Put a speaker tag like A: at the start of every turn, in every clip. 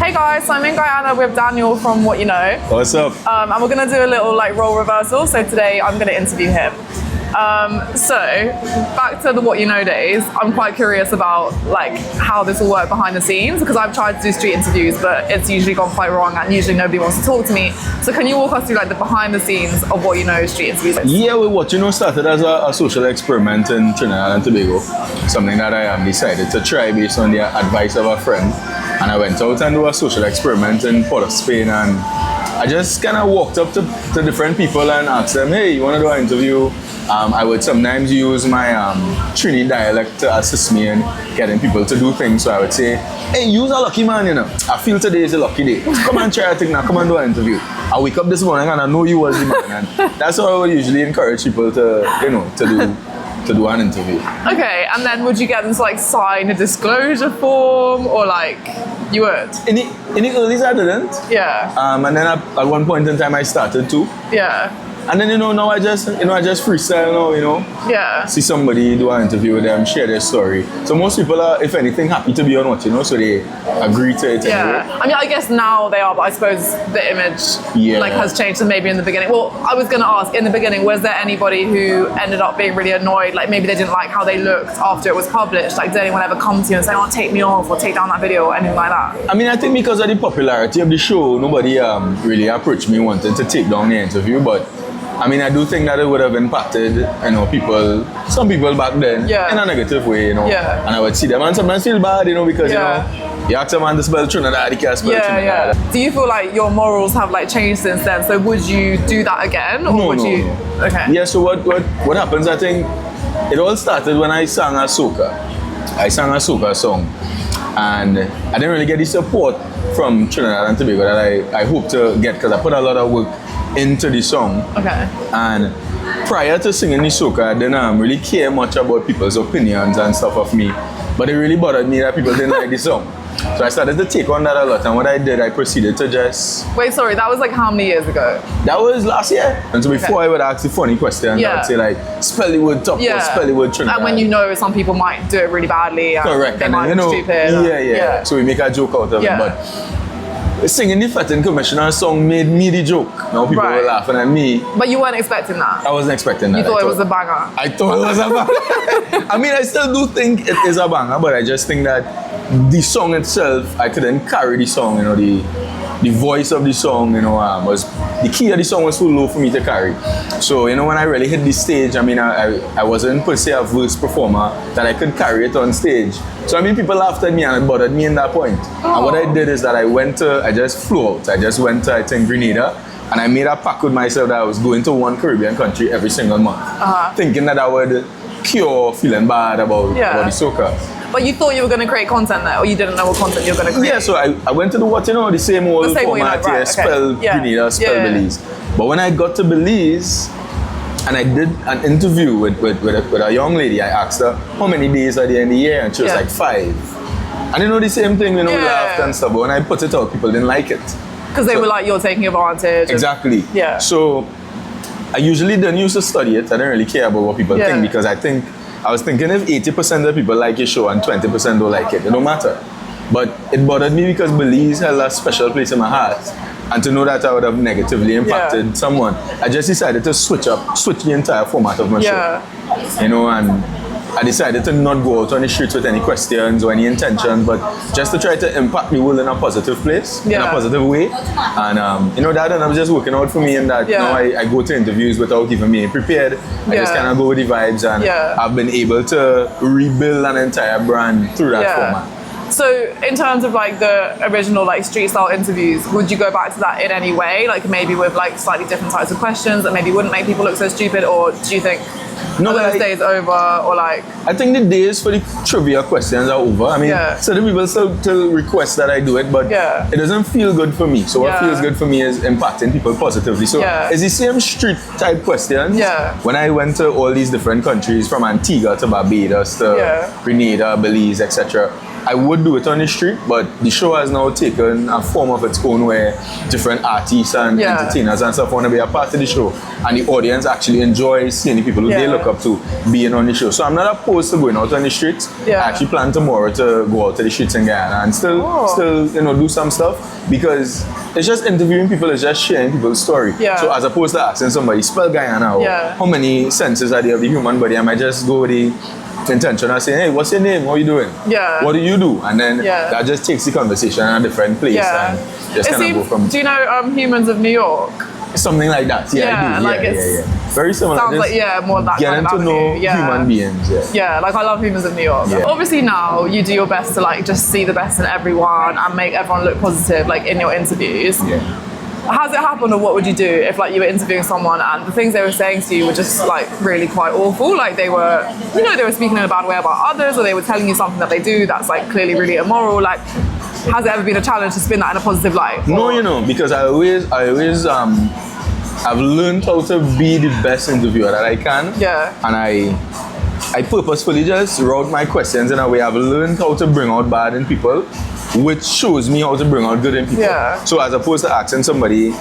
A: Hey guys, so I'm in Guyana with Daniel from What You Know.
B: What's up?
A: And we're gonna do a little role reversal. So today I'm gonna interview him. So back to the What You Know days, I'm quite curious about how this will work behind the scenes, because I've tried to do street interviews, but it's usually gone quite wrong and usually nobody wants to talk to me. So can you walk us through the behind the scenes of What You Know street interviews?
B: Yeah, well, What You Know started as a social experiment in Trinidad and Tobago. Something that I decided to try based on the advice of a friend. And I went out and do a social experiment in Port of Spain, and I just kind of walked up to different people and asked them, hey, you want to do an interview? I would sometimes use my Trini dialect to assist me in getting people to do things. So I would say, hey, you's a lucky man, you know. I feel today is a lucky day. Come and try a thing now, come and do an interview. I wake up this morning and I know you was the man. And that's how I would usually encourage people to do an interview.
A: Okay, and then would you get them to sign a disclosure form, or you would?
B: In the early I didn't.
A: Yeah.
B: And then at one point in time I started to.
A: Yeah.
B: And then now I just freestyle now,
A: Yeah.
B: See somebody, do an interview with them, share their story. So most people are, if anything, happy to be on What You Know, so they agree to it.
A: Yeah.
B: Anyway.
A: I mean, I guess now they are, but I suppose the image has changed. So maybe in the beginning. Well, I was going to ask, in the beginning, was there anybody who ended up being really annoyed? Maybe they didn't like how they looked after it was published. Did anyone ever come to you and say, "Oh, take me off," or "take down that video," or anything like that?
B: I mean, I think because of the popularity of the show, nobody really approached me wanting to take down the interview, but I mean, I do think that it would have impacted, people, some people back then, in a negative way,
A: Yeah.
B: And I would see them and sometimes feel bad, because, you ask a man to spell Trinidad, he can't spell Trinidad.
A: Yeah. Do you feel like your morals have changed since then? So would you do that again, or would you?
B: No.
A: Okay.
B: Yeah. So what happens? I think it all started when I sang a soca. I sang a soca song, and I didn't really get the support from Trinidad and Tobago that I hope to get, because I put a lot of work into the song.
A: Okay.
B: And prior to singing the soca, I didn't really care much about people's opinions and stuff of me. But it really bothered me that people didn't like the song. So I started to take on that a lot. And what I did, I proceeded to just...
A: Wait, sorry, that was how many years ago?
B: That was last year. And so before I would ask the funny questions, I would say spell the word top or spell the word Trinidad.
A: And when some people might do it really badly. And
B: correct.
A: They
B: And
A: might
B: then,
A: look stupid.
B: Yeah. So we make a joke out of it. But singing the Fetting Commissioner song made me the joke. Now people were laughing at me.
A: But you weren't expecting that?
B: I wasn't expecting that.
A: You thought it was a banger?
B: I thought it was a banger. I mean, I still do think it is a banger, but I just think that the song itself, I couldn't carry the song, the voice of the song, was the key of the song was too low for me to carry. So, when I really hit the stage, I mean, I wasn't per se a verse performer that I could carry it on stage. So, I mean, people laughed at me and it bothered me in that point. Oh. And what I did is that I just flew out. I just went to, I think, Grenada, and I made a pact with myself that I was going to one Caribbean country every single month, thinking that I would cure feeling bad about the soca.
A: But you thought you were going to create content there, or you didn't know what content you were going to create?
B: Yeah, so I went to the same old format here, spell Grenada, spell Belize. But when I got to Belize, and I did an interview with a young lady, I asked her, how many days are there in the year? And she was like 5. And the same thing, we laughed and stuff, but when I put it out, people didn't like it.
A: Because they were you're taking advantage.
B: Exactly.
A: Yeah.
B: So I usually didn't used to study it. I didn't really care about what people think, because I was thinking if 80% of people like your show and 20% don't like it don't matter. But it bothered me because Belize held a special place in my heart. And to know that I would have negatively impacted someone, I just decided to switch the entire format of my show. And I decided to not go out on the streets with any questions or any intentions, but just to try to impact the world in a positive place, in a positive way. And that and I was just working out for me in that now I go to interviews without even being prepared. I just kind of go with the vibes, and I've been able to rebuild an entire brand through that format.
A: So in terms of the original street style interviews, would you go back to that in any way? Maybe with slightly different types of questions that maybe wouldn't make people look so stupid, or do you think those days over, or I
B: think the days for the trivia questions are over. I mean, certain people still request that I do it, but it doesn't feel good for me. So what feels good for me is impacting people positively. So it's the same street type questions. When I went to all these different countries, from Antigua to Barbados to Grenada, Belize, etc., I would do it on the street, but the show has now taken a form of its own where different artists and entertainers and stuff want to be a part of the show, and the audience actually enjoys seeing the people who they look up to being on the show. So I'm not opposed to going out on the streets. I actually plan tomorrow to go out to the streets in Guyana and still do some stuff, because it's just interviewing people, it's just sharing people's story. So as opposed to asking somebody spell Guyana or how many senses are there of the human body, I might just go with the intention of saying, hey, what's your name? What are you doing? What do you do? And then that just takes the conversation in a different place and just kind of go from.
A: Do you know Humans of New York?
B: Something like that. I do. Very similar.
A: Sounds like more that
B: getting
A: kind of
B: to know human beings.
A: Like I love Humans of New York. Obviously now you do your best to like just see the best in everyone and make everyone look positive, like in your interviews. Has it happened, or what would you do if like you were interviewing someone and the things they were saying to you were just like really quite awful? Like they were, they were speaking in a bad way about others, or they were telling you something that they do that's like clearly really immoral. Like, has it ever been a challenge to spin that in a positive light?
B: No, because I always I've learned how to be the best interviewer that I can. And I purposefully just wrote my questions in a way I've learned how to bring out bad in people, which shows me how to bring out good in people. So as opposed to asking somebody,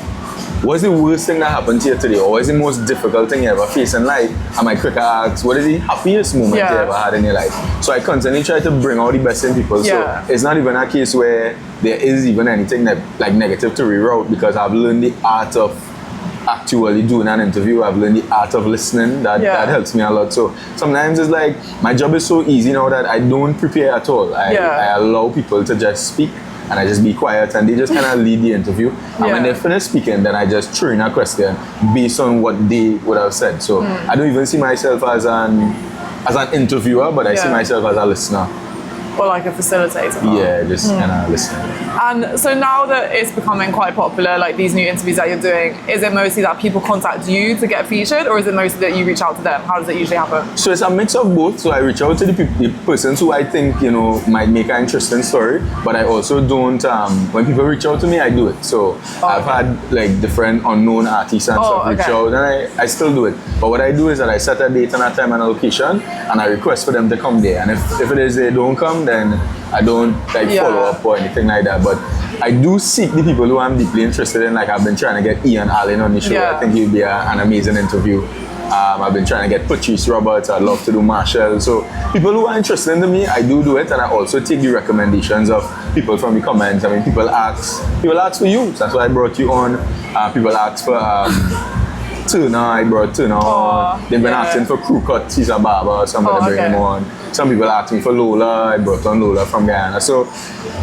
B: what's the worst thing that happened to you today? Or what is the most difficult thing you ever faced in life? I might quicker ask, what is the happiest moment you ever had in your life? So I constantly try to bring out the best in people. So it's not even a case where there is even anything that like negative to reroute, because I've learned the art of actually doing an interview. I've learned the art of listening. That helps me a lot. So sometimes it's like my job is so easy now that I don't prepare at all. I allow people to just speak, and I just be quiet, and they just kind of lead the interview. And when they finish speaking, then I just throw in a question based on what they would have said. So I don't even see myself as an interviewer, but I see myself as a listener.
A: Or like a facilitator.
B: Just kind of listening.
A: And so now that it's becoming quite popular, like these new interviews that you're doing, is it mostly that people contact you to get featured, or is it mostly that you reach out to them? How does it usually happen? So
B: it's a mix of both. So I reach out to the persons who I think, might make an interesting story, but I also don't, when people reach out to me, I do it. So I've had like different unknown artists and stuff reach out, and I still do it. But what I do is that I set a date and a time and a location, and I request for them to come there. And if it is they don't come, then I don't follow up or anything like that. But I do seek the people who I'm deeply interested in. Like I've been trying to get Ian Allen on the show. I think he'd be an amazing interview. I've been trying to get Patrice Roberts. I'd love to do Marshall. So people who are interested in me, I do it, and I also take the recommendations of people from the comments. I mean, people ask for you. That's why I brought you on. People ask for Turner. I brought Turner on. They've been asking for Crew Cut. He's a barber. Somebody bring him on. Some people ask me for Lola. I brought on Lola from Guyana. So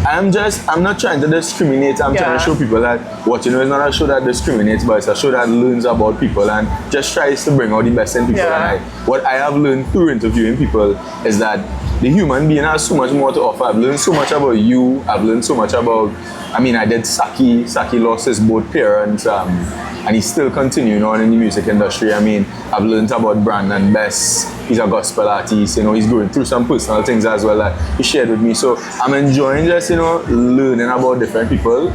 B: I'm not trying to discriminate. I'm trying to show people that what is not a show that discriminates, but it's a show that learns about people and just tries to bring out the best in people. And what I have learned through interviewing people is that the human being has so much more to offer. I've learned so much about you. I've learned so much about, I did Saki. Saki lost his both parents, and he's still continuing on in the music industry. I've learned about Brandon Bess. He's a gospel artist, he's going through some personal things as well that he shared with me. So I'm enjoying just, learning about different people.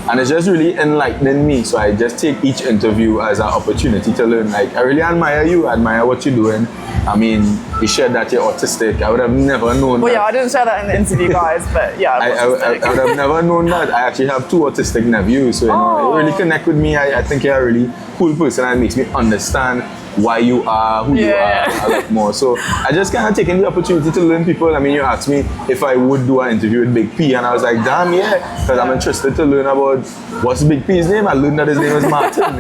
B: And it's just really enlightening me. So I just take each interview as an opportunity to learn. Like, I really admire you, admire what you're doing. You shared that you're autistic. I would have never known that.
A: I didn't share that in the interview, guys, but
B: I would have never known that. I actually have 2 autistic nephews, so it really connect with me. I think you're a really cool person, and it makes me understand why you are who you are a lot more. So I just kind of taken the opportunity to learn people. You asked me if I would do an interview with Big P, and I was like, damn, because I'm interested to learn about what's Big P's name. I learned that his name is Martin,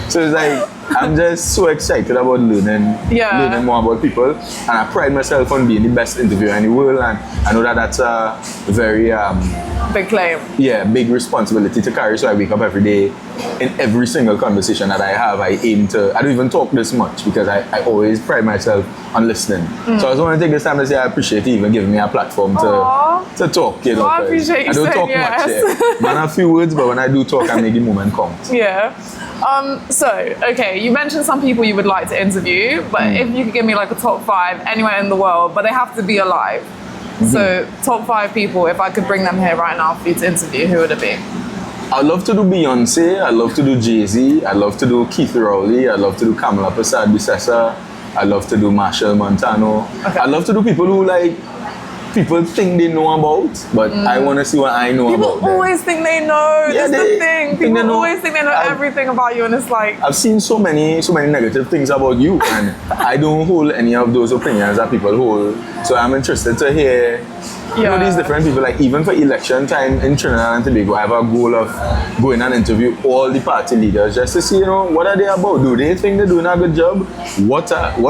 B: So it's like, I'm just so excited about learning more about people, and I pride myself on being the best interviewer in the world, and I know that that's a very
A: big claim.
B: Yeah, big responsibility to carry. So I wake up every day. In every single conversation that I have, I don't even talk this much because I always pride myself on listening. So I just want to take this time to say I appreciate you even giving me a platform to talk.
A: I appreciate you.
B: I don't talk much. Man, a few words, but when I do talk, I make the moment count.
A: You mentioned some people you would like to interview, but if you could give me like a top 5 anywhere in the world, but they have to be alive. So top 5 people, if I could bring them here right now for you to interview, who would it be?
B: I'd love to do Beyonce, I'd love to do Jay-Z, I'd love to do Keith Rowley, I'd love to do Kamala Prasad Bissessa, I'd love to do Marshall Montano. I'd love to do people who people think they know about, but I want to see what I know
A: People
B: about them.
A: always think they know.
B: Yeah,
A: That's the thing.
B: think they
A: People
B: know.
A: always think they know everything about you, and it's like,
B: I've seen so many negative things about you, and I don't hold any of those opinions that people hold. So I'm interested to hear, you know, these different people. Like even for election time in Trinidad and Tobago, I have a goal of going and interview all the party leaders just to see, you know, what are they about? Do they think they're doing a good job? What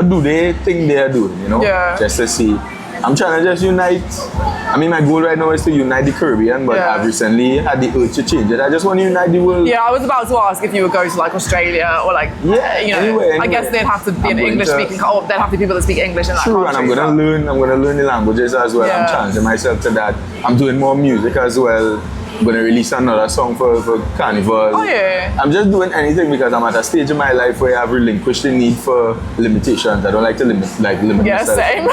B: do they think they are doing? You know, just to see. I'm trying to just unite. I mean, my goal right now is to unite the Caribbean, but I've recently had the urge to change it. I just want to unite the world.
A: Yeah, I was about to ask if you would go to like Australia or like, you know,
B: anyway.
A: I guess they'd have to be an English speaking, or there'd have to be people that speak English in that country.
B: True, and I'm gonna learn the languages as well. I'm challenging myself to that. I'm doing more music as well. I'm gonna release another song for Carnival.
A: Oh yeah.
B: I'm just doing anything because I'm at a stage in my life where I've relinquished the need for limitations. I don't like to limit myself.
A: Same.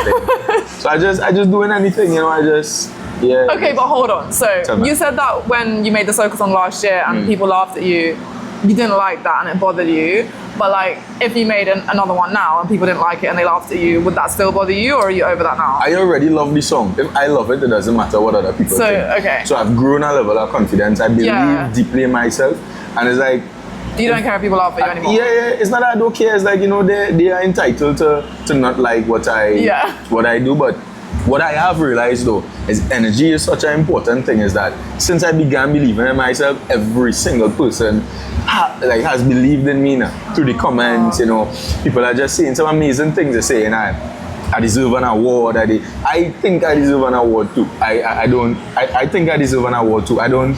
B: So I just doing anything, you know.
A: Okay, but hold on. So you said that when you made the Soca-thon last year and people laughed at you, you didn't like that and it bothered you. But like, if you made another one now and people didn't like it and they laughed at you, would that still bother you, or are you over that now?
B: I already love the song. If I love it, it doesn't matter what other people think.
A: Okay.
B: So I've grown a level of confidence. I believe deeply in myself, and it's like,
A: you don't care if people laugh at you anymore?
B: Yeah. It's not that I don't care. It's like, you know, they are entitled to not like what I do, but what I have realized though is energy is such an important thing. Is that since I began believing in myself, every single person has believed in me now through the comments. You know, people are just saying some amazing things. They're saying I deserve an award. I think I deserve an award too. I think I deserve an award too. I don't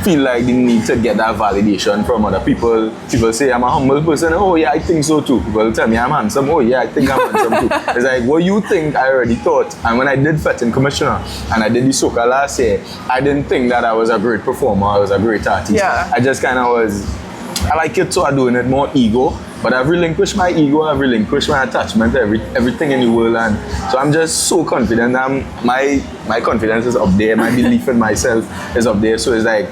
B: feel like the need to get that validation from other people. People say I'm a humble person. Oh yeah, I think so too. People tell me I'm handsome. Oh yeah, I think I'm handsome too. It's like, what you think, I already thought. And when I did Fetting Commissioner and I did the Soca last year, I didn't think that I was a great performer. I was a great artist.
A: Yeah.
B: I just kind of was. I like it, so I'm doing it more ego. But I've relinquished my ego, I've relinquished my attachment to everything in the world, and so I'm just so confident. My confidence is up there, my belief in myself is up there. So it's like,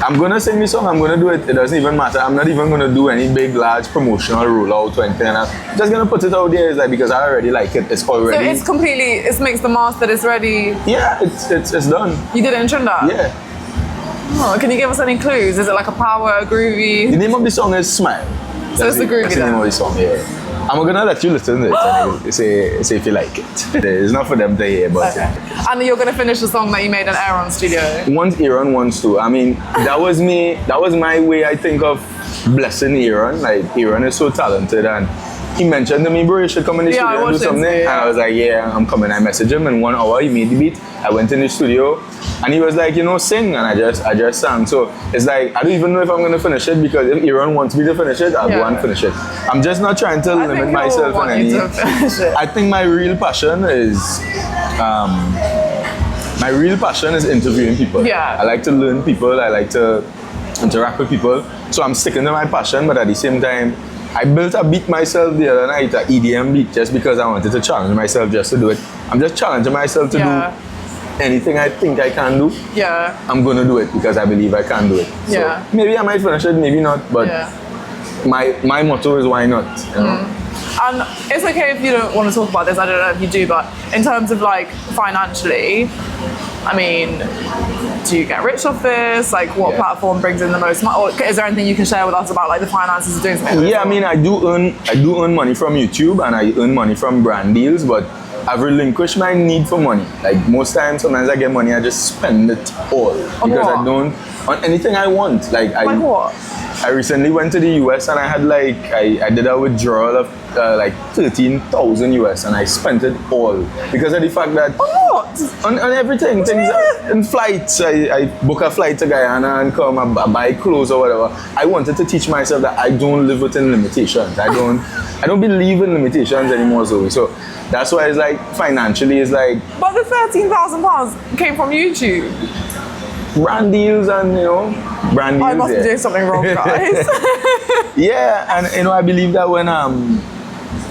B: I'm gonna sing this song, I'm gonna do it. It doesn't even matter. I'm not even gonna do any big, large promotional rollout or anything. I'm just gonna put it out there. It's like, because I already like it. It's already.
A: So it's completely. It's mixed and mastered. It's ready.
B: Yeah, it's done.
A: You did it in Trinidad.
B: Yeah.
A: Oh, can you give us any clues? Is it like a power, groovy?
B: The name of the song is Smile.
A: So it's the groovy.
B: That's the name of the song. Yeah. I'm gonna let you listen to it and say if you like it. It's not for them to hear, but.
A: Okay. And you're gonna finish the song that you made in Aaron Studio.
B: Once Aaron wants to. I mean, that was me. That was my way, I think, of blessing Aaron. Like, Aaron is so talented, and he mentioned to me, bro, you should come in the studio and do something. And I was like, yeah, I'm coming. I messaged him in 1 hour. He made the beat. I went in the studio, and he was like, you know, sing, and I just sang. So it's like, I don't even know if I'm gonna finish it, because if Aaron wants me to finish it, I'll go and finish it. I'm just not trying to limit myself in any. I think my real passion is interviewing people.
A: Yeah.
B: I like to learn people. I like to interact with people. So I'm sticking to my passion, but at the same time, I built a beat myself the other night, an EDM beat, just because I wanted to challenge myself just to do it. I'm just challenging myself to do anything I think I can do. Yeah. I'm gonna do it because I believe I can do it. So maybe I might finish it, maybe not, but my motto is why not, you know?
A: And it's okay if you don't want to talk about this, I don't know if you do, but in terms of like financially, I mean, do you get rich off this? Like, what platform brings in the most money? Or is there anything you can share with us about like the finances of doing something?
B: Yeah, I mean, I do earn money from YouTube, and I earn money from brand deals, but I've relinquished my need for money. Like, most times, sometimes I get money, I just spend it all. Because I don't, on anything I want. Like
A: what?
B: I recently went to the US, and I had like, I did a withdrawal of like 13,000 US, and I spent it all because of the fact that on everything, things in flights. I book a flight to Guyana and come, I buy clothes or whatever. I wanted to teach myself that I don't live within limitations. I don't believe in limitations anymore, Zoe. So that's why it's like, financially, it's like.
A: But the £13,000 came from YouTube.
B: Brand deals, and brand deals.
A: I must be doing something wrong, guys.
B: Yeah, and I believe that when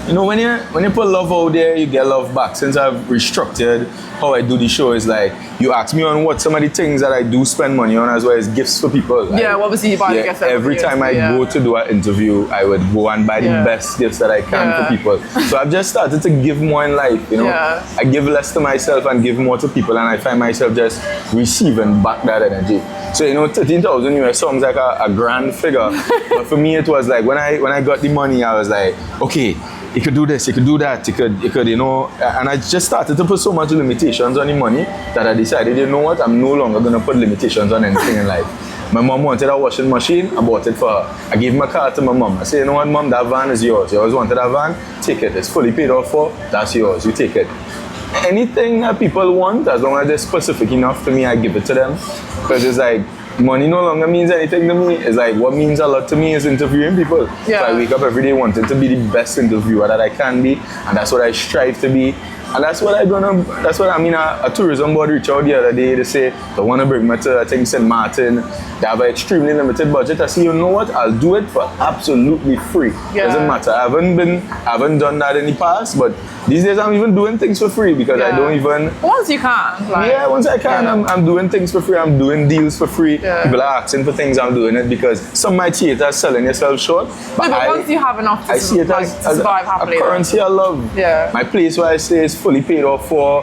B: You know, when you put love out there, you get love back. Since I've restructured how I do the show, is like you ask me on what some of the things that I do spend money on, as well as gifts for people. Like,
A: yeah, well, obviously you buy the gifts
B: every time I go to do an interview, I would go and buy the best gifts that I can for people. So I've just started to give more in life. You know, I give less to myself and give more to people, and I find myself just receiving back that energy. So you know, 13,000 US sounds like a grand figure, but for me it was like when I got the money, I was like, okay, you could do this, you could do that, you could, you know, and I just started to put so much limitations on the money that I decided, you know what, I'm no longer gonna put limitations on anything in life. My mom wanted a washing machine, I bought it for her. I gave my car to my mom. I said, you know what, mom, that van is yours. You always wanted a van, take it. It's fully paid off for, that's yours, you take it. Anything that people want, as long as it's specific enough to me, I give it to them. Because it's like, money no longer means anything to me. It's like, what means a lot to me is interviewing people. So I wake up every day wanting to be the best interviewer that I can be, and that's what I strive to be. And that's what I mean, a tourism board reached out the other day. They say they want to bring me to, I think, St. Martin. They have an extremely limited budget. I say, you know what, I'll do it for absolutely free. Doesn't matter. I haven't done that in the past, but these days I'm even doing things for free because I don't even...
A: Once you can. Like,
B: once I can, I'm doing things for free. I'm doing deals for free. People are asking for things, I'm doing it because some might see it as selling yourself short.
A: But once you have enough to survive happily.
B: A currency I love. My place where I stay is fully paid off for.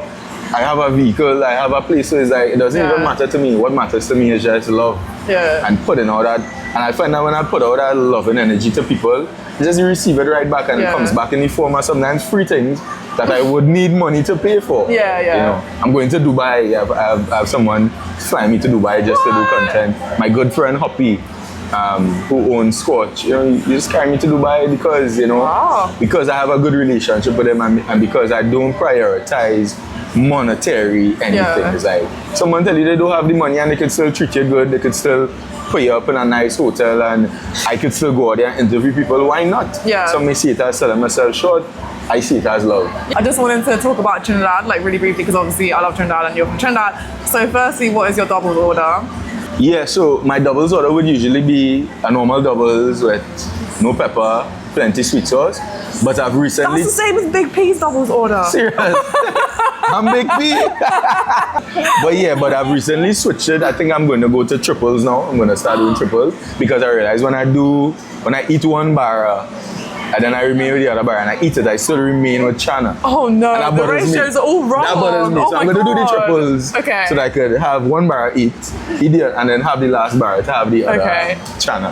B: I have a vehicle, I have a place, so it's like, it doesn't even matter to me. What matters to me is just love. And putting out that. And I find that when I put out that love and energy to people, just receive it right back, and it comes back in the form of sometimes free things that I would need money to pay for. You know, I'm going to Dubai. I have someone flying me to Dubai just to do content. My good friend Hoppy, who owns Scotch, you know, he just carry me to Dubai because, you know, because I have a good relationship with him, and because I don't prioritize monetary anything. It's like someone tell you they don't have the money and they could still treat you good, they could still put you up in a nice hotel, and I could still go out there and interview people. Why not? Some may see it as selling myself short. I see it as love. I
A: just wanted to talk about Trinidad, like really briefly, because obviously I love Trinidad and you're from Trinidad. So firstly, what is your doubles order?
B: Yeah, so my doubles order would usually be a normal doubles with no pepper, plenty sweet sauce. But I've recently...
A: That's the same as Big P's doubles order.
B: Serious? I'm Big P. but I've recently switched it. I think I'm going to go to triples now. I'm going to start doing triples because I realize when I eat one bar, and then I remain with the other bar and I eat it, I still remain with Chana.
A: Oh no, the ratios are all wrong.
B: That bothers me. So I'm going to do the triples so that I could have one bar eat it, and then have the last bar to have the other Chana.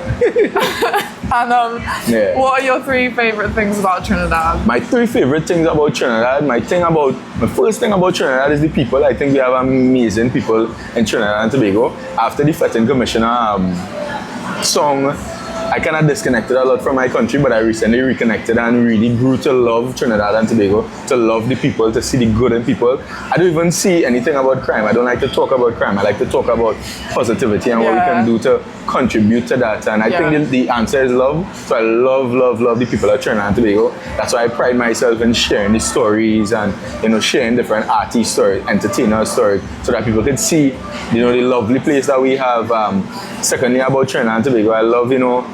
A: And what are your 3 favorite things about Trinidad?
B: My 3 favorite things about Trinidad, my first thing about Trinidad is the people. I think we have amazing people in Trinidad and Tobago. After the Fetting Commissioner song, I kind of disconnected a lot from my country, but I recently reconnected and really grew to love Trinidad and Tobago, to love the people, to see the good in people. I don't even see anything about crime. I don't like to talk about crime. I like to talk about positivity and what we can do to contribute to that. And I think the answer is love. So I love the people of Trinidad and Tobago. That's why I pride myself in sharing the stories and, you know, sharing different artist stories, entertainer stories, so that people can see, you know, the lovely place that we have. Secondly, about Trinidad and Tobago, I love, you know,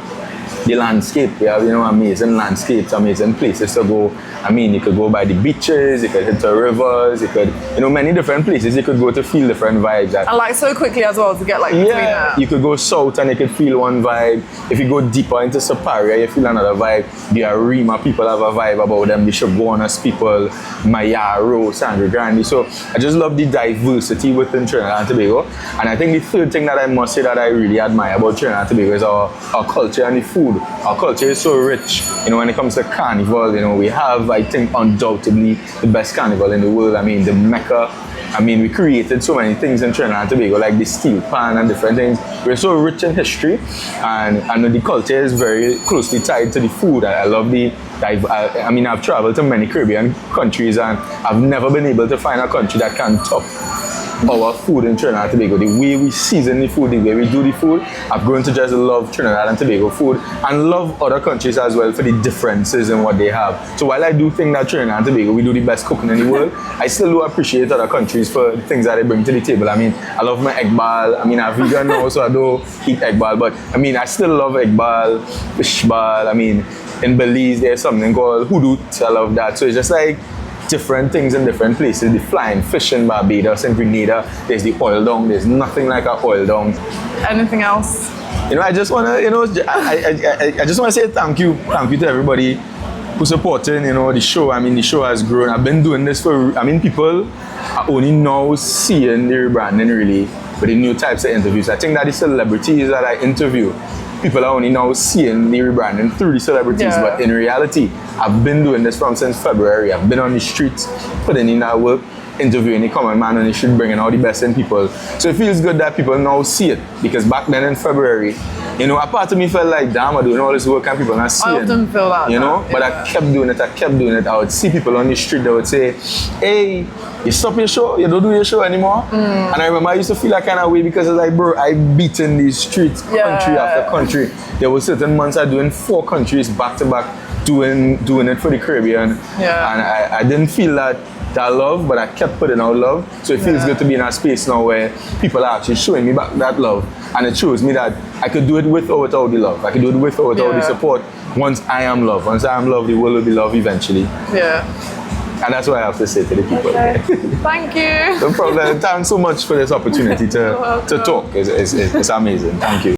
B: the landscape. We have, you know, amazing landscapes, amazing places to go. I mean, you could go by the beaches, you could hit the rivers, you could, you know, many different places you could go to feel different vibes.
A: And like so quickly as well to get like between that.
B: You could go south and you could feel one vibe. If you go deeper into Saparia, you feel another vibe. The Arima people have a vibe about them. The Shogunas people, Mayaro, Sangre Grande. So I just love the diversity within Trinidad and Tobago. And I think the third thing that I must say that I really admire about Trinidad and Tobago is our culture and the food. Our culture is so rich. You know, when it comes to carnival, you know, we have, I think, undoubtedly the best carnival in the world. I mean, the Mecca. I mean, we created so many things in Trinidad and Tobago, like the steel pan and different things. We're so rich in history, and the culture is very closely tied to the food. I love I mean, I've traveled to many Caribbean countries, and I've never been able to find a country that can top our food in Trinidad and Tobago, the way we season the food, the way we do the food. I've grown to just love Trinidad and Tobago food and love other countries as well for the differences in what they have. So while I do think that Trinidad and Tobago, we do the best cooking in the world, I still do appreciate other countries for the things that they bring to the table. I mean, I love my egg ball. I mean, I'm vegan now, so I don't eat egg ball, but I mean, I still love egg ball, fish ball. I mean, in Belize, there's something called hudut. I love that. So it's just like different things in different places. The flying fish in Barbados and Grenada, there's the oil dong. There's nothing like a oil dong.
A: Anything else?
B: I just want to, I just want to say thank you to everybody who's supporting, the show. I mean, the show has grown. I've been doing this people are only now seeing the rebranding really with the new types of interviews. I think that the celebrities that I interview, people are only now seeing the rebranding through the celebrities, but in reality, I've been doing this since February. I've been on the streets, putting in that work, interviewing the common man on the street, bringing all the best in people. So it feels good that people now see it, because back then in February, a part of me felt like, damn, I'm doing all this work and people are not seeing.
A: I often feel that.
B: But I kept doing it. I would see people on the street that would say, hey, you stop your show, you don't do your show anymore. And I remember I used to feel that kind of way because I was like, bro, I beat in these streets, country after country. There were certain months I doing 4 countries back to back, doing it for the Caribbean. And I didn't feel that love, but I kept putting out love. So it feels good to be in a space now where people are actually showing me back that love. And it shows me that I could do it with or without the love. I could do it with or without the support. Once I am love, the world will be love eventually. And that's what I have to say to the people.
A: Okay. Thank you.
B: No problem. Thanks so much for this opportunity to talk. It's amazing. Thank you.